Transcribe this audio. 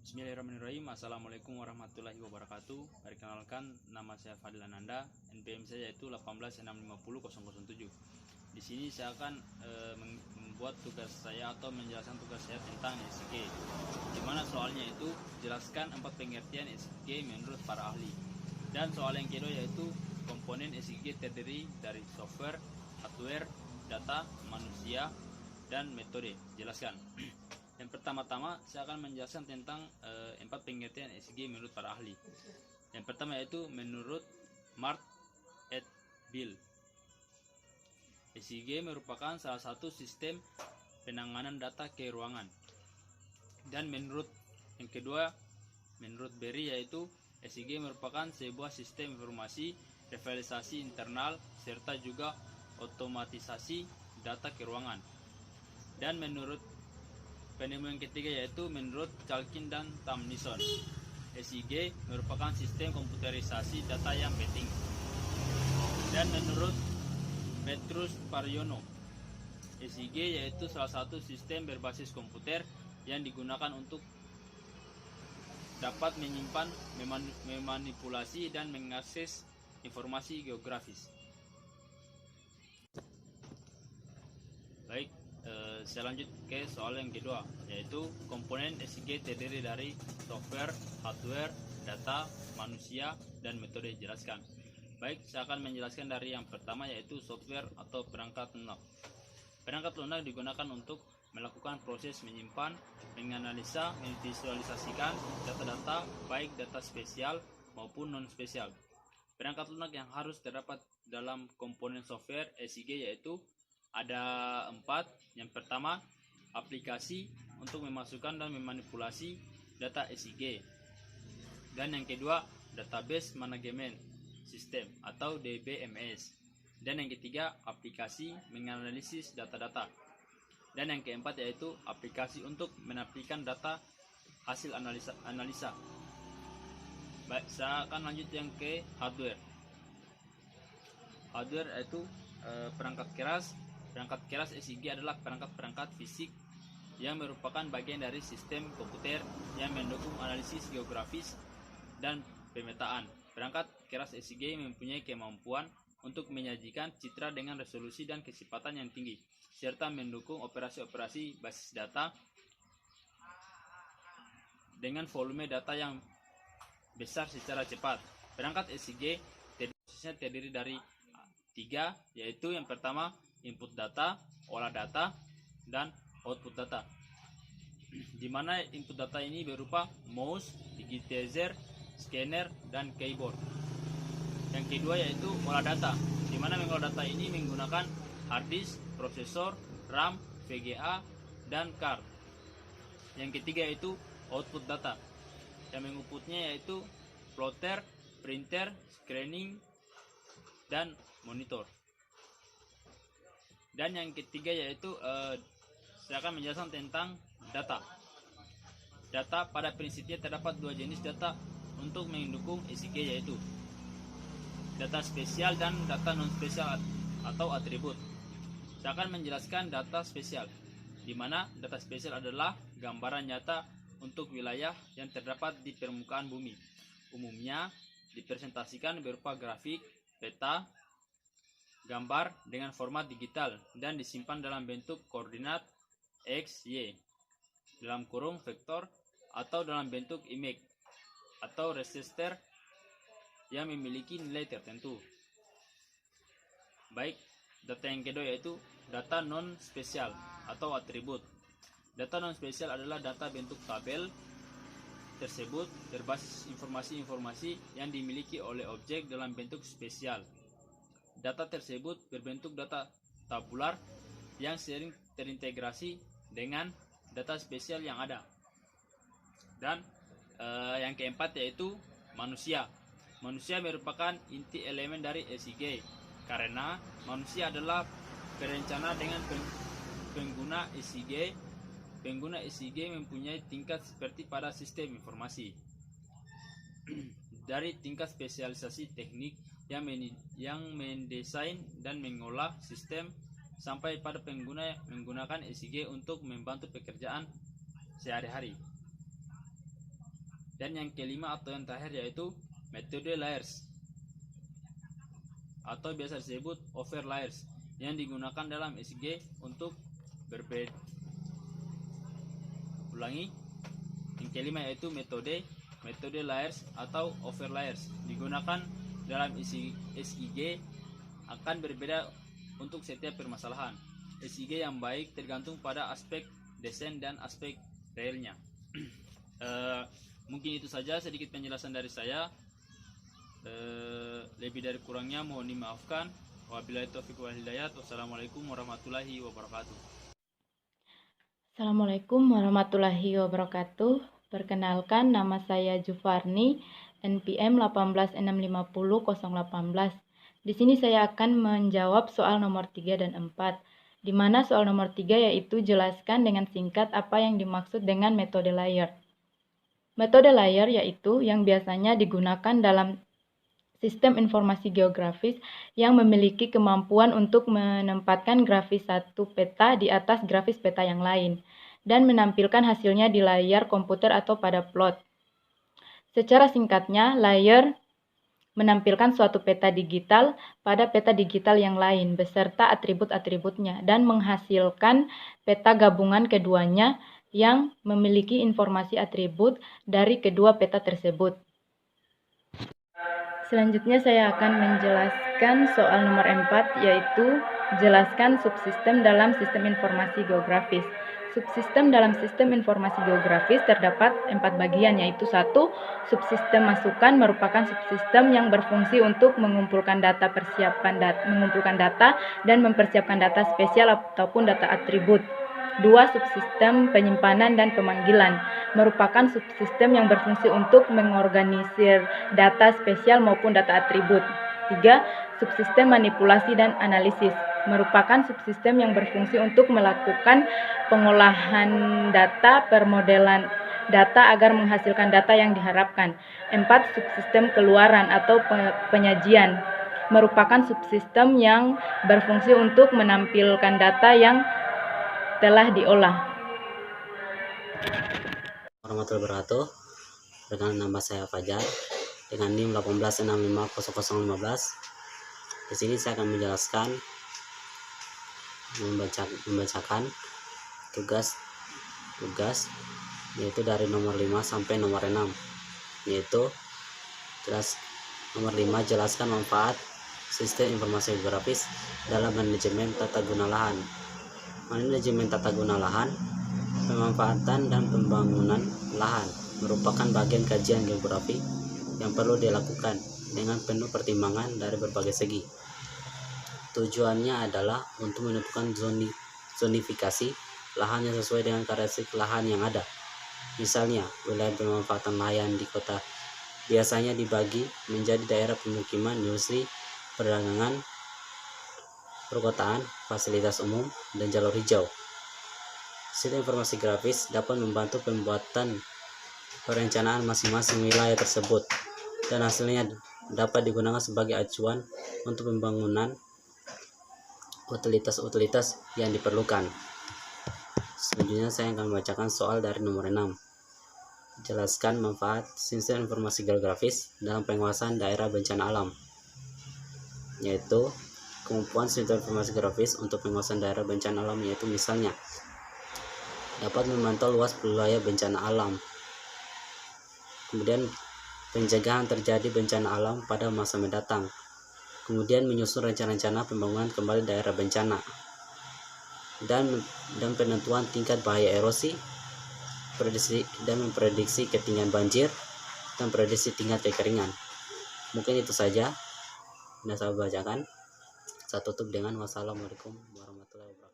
Bismillahirrahmanirrahim. Assalamualaikum warahmatullahi wabarakatuh. Perkenalkan, nama saya Fadil Ananda. NPM saya yaitu 18650.007. Di sini saya akan membuat tugas saya atau menjelaskan tugas saya tentang SIG. Di mana soalnya itu jelaskan 4 pengertian SIG menurut para ahli. Dan soal yang kedua yaitu komponen SIG terdiri dari software, hardware, data, manusia, dan metode. Jelaskan. Yang pertama-tama saya akan menjelaskan tentang 4 pengertian SIG menurut para ahli. Yang pertama yaitu menurut Mart et Bill. SIG merupakan salah satu sistem penanganan data ke ruangan. Dan menurut yang kedua, menurut Berry yaitu SIG merupakan sebuah sistem informasi, rivalisasi internal, serta juga otomatisasi data ke ruangan. Dan menurut penemu yang ketiga yaitu menurut Chalkin dan Tamnison, SIG merupakan sistem komputerisasi data yang penting. Dan menurut Petrus Paryono, SIG yaitu salah satu sistem berbasis komputer yang digunakan untuk dapat menyimpan, memanipulasi, dan mengakses informasi geografis. Baik, saya lanjut ke soal yang kedua, yaitu komponen SIG terdiri dari software, hardware, data, manusia, dan metode. Jelaskan. Baik, saya akan menjelaskan dari yang pertama yaitu software atau perangkat lunak. Perangkat lunak digunakan untuk melakukan proses menyimpan, menganalisa, memvisualisasikan data-data, baik data spesial maupun non-spesial. Perangkat lunak yang harus terdapat dalam komponen software SIG yaitu ada 4. Yang pertama, aplikasi untuk memasukkan dan memanipulasi data SIG. Dan yang kedua, database management system atau DBMS. Dan yang ketiga, aplikasi menganalisis data-data. Dan yang keempat yaitu aplikasi untuk menampilkan data hasil analisa. Baik, saya akan lanjut yang ke hardware. Hardware yaitu perangkat keras. Perangkat keras SIG adalah perangkat-perangkat fisik yang merupakan bagian dari sistem komputer yang mendukung analisis geografis dan pemetaan. Perangkat keras SIG mempunyai kemampuan untuk menyajikan citra dengan resolusi dan kecepatan yang tinggi, serta mendukung operasi-operasi basis data dengan volume data yang besar secara cepat. Perangkat SIG terdiri dari 3, yaitu yang pertama input data, olah data, dan output data. Di mana input data ini berupa mouse, digitizer, scanner, dan keyboard. Yang kedua yaitu olah data, di mana mengolah data ini menggunakan hard disk, prosesor, RAM, VGA, dan card. Yang ketiga yaitu output data, yang mengutputnya yaitu plotter, printer, screening, dan monitor. Dan yang ketiga yaitu saya akan menjelaskan tentang data. Data pada prinsipnya terdapat 2 jenis data untuk mendukung SIG, yaitu data spesial dan data non spesial atau atribut. Saya akan menjelaskan data spesial, di mana data spesial adalah gambaran nyata untuk wilayah yang terdapat di permukaan bumi. Umumnya dipresentasikan berupa grafik, peta, gambar dengan format digital dan disimpan dalam bentuk koordinat X, Y, dalam kurung vektor, atau dalam bentuk image atau raster yang memiliki nilai tertentu. Baik, data yang kedua yaitu data non spesial atau atribut. Data non spesial adalah data bentuk tabel tersebut berbasis informasi-informasi yang dimiliki oleh objek dalam bentuk spesial. Data tersebut berbentuk data tabular yang sering terintegrasi dengan data spesial yang ada. Dan yang keempat yaitu manusia. Manusia merupakan inti elemen dari SIG karena manusia adalah perencana dengan pengguna SIG. Pengguna SIG mempunyai tingkat seperti pada sistem informasi. Dari tingkat spesialisasi teknik yang mendesain dan mengolah sistem sampai pada pengguna menggunakan SIG untuk membantu pekerjaan sehari-hari. Dan yang kelima atau yang terakhir yaitu metode layers atau biasa disebut over layers yang digunakan dalam ECG untuk berbeda. Ulangi, yang kelima yaitu metode layers atau over layers digunakan dalam ECG akan berbeda untuk setiap permasalahan. ECG yang baik tergantung pada aspek desain dan aspek realnya. Mungkin itu saja sedikit penjelasan dari saya. Lebih dari kurangnya mohon dimaafkan. Wabillahi taufiq wal hidayah. Wassalamualaikum warahmatullahi wabarakatuh. Assalamualaikum warahmatullahi wabarakatuh. Perkenalkan, nama saya Jufarni, NPM 18650.018. Di sini saya akan menjawab soal nomor 3 dan 4. Di mana soal nomor 3 yaitu jelaskan dengan singkat apa yang dimaksud dengan metode layer. Metode layer yaitu yang biasanya digunakan dalam sistem informasi geografis yang memiliki kemampuan untuk menempatkan grafis satu peta di atas grafis peta yang lain dan menampilkan hasilnya di layar komputer atau pada plot. Secara singkatnya, layer menampilkan suatu peta digital pada peta digital yang lain beserta atribut-atributnya dan menghasilkan peta gabungan keduanya yang memiliki informasi atribut dari kedua peta tersebut. Selanjutnya saya akan menjelaskan soal nomor 4 yaitu jelaskan subsistem dalam sistem informasi geografis. Subsistem dalam sistem informasi geografis terdapat 4 bagian yaitu 1. Subsistem masukan merupakan subsistem yang berfungsi untuk mengumpulkan data dan mempersiapkan data spesial ataupun data atribut. 2. Subsistem penyimpanan dan pemanggilan merupakan subsistem yang berfungsi untuk mengorganisir data spesial maupun data atribut. 3. Subsistem manipulasi dan analisis merupakan subsistem yang berfungsi untuk melakukan pengolahan data, permodelan data agar menghasilkan data yang diharapkan. 4. Subsistem keluaran atau penyajian merupakan subsistem yang berfungsi untuk menampilkan data yang telah diolah. Warahmatullahi wabarakatuh. Dengan nama saya Fajar dengan NIM 186500015. Di sini saya akan menjelaskan membacakan tugas yaitu dari nomor 5 sampai nomor 6, yaitu nomor 5 jelaskan manfaat sistem informasi geografis dalam manajemen tata guna lahan. Manajemen tata guna lahan, pemanfaatan dan pembangunan lahan merupakan bagian kajian geografi yang perlu dilakukan dengan penuh pertimbangan dari berbagai segi. Tujuannya adalah untuk menentukan zonifikasi lahan yang sesuai dengan karakteristik lahan yang ada. Misalnya, wilayah pemanfaatan lahan di kota biasanya dibagi menjadi daerah pemukiman, industri, perdagangan, perkotaan, fasilitas umum, dan jalur hijau. Sistem informasi grafis dapat membantu pembuatan perencanaan masing-masing wilayah tersebut dan hasilnya dapat digunakan sebagai acuan untuk pembangunan utilitas yang diperlukan. Selanjutnya saya akan membacakan soal dari nomor 6. Jelaskan manfaat sistem informasi geografis dalam penguasaan daerah bencana alam, yaitu kemampuan sistem informasi geografis untuk penguasaan daerah bencana alam yaitu misalnya dapat memantau luas wilayah bencana alam, kemudian pencegahan terjadi bencana alam pada masa mendatang, kemudian menyusun rencana-rencana pembangunan kembali daerah bencana, dan penentuan tingkat bahaya erosi, memprediksi ketinggian banjir, dan prediksi tingkat kekeringan. Mungkin itu saja yang saya bacakan. Saya tutup dengan wassalamualaikum warahmatullahi wabarakatuh.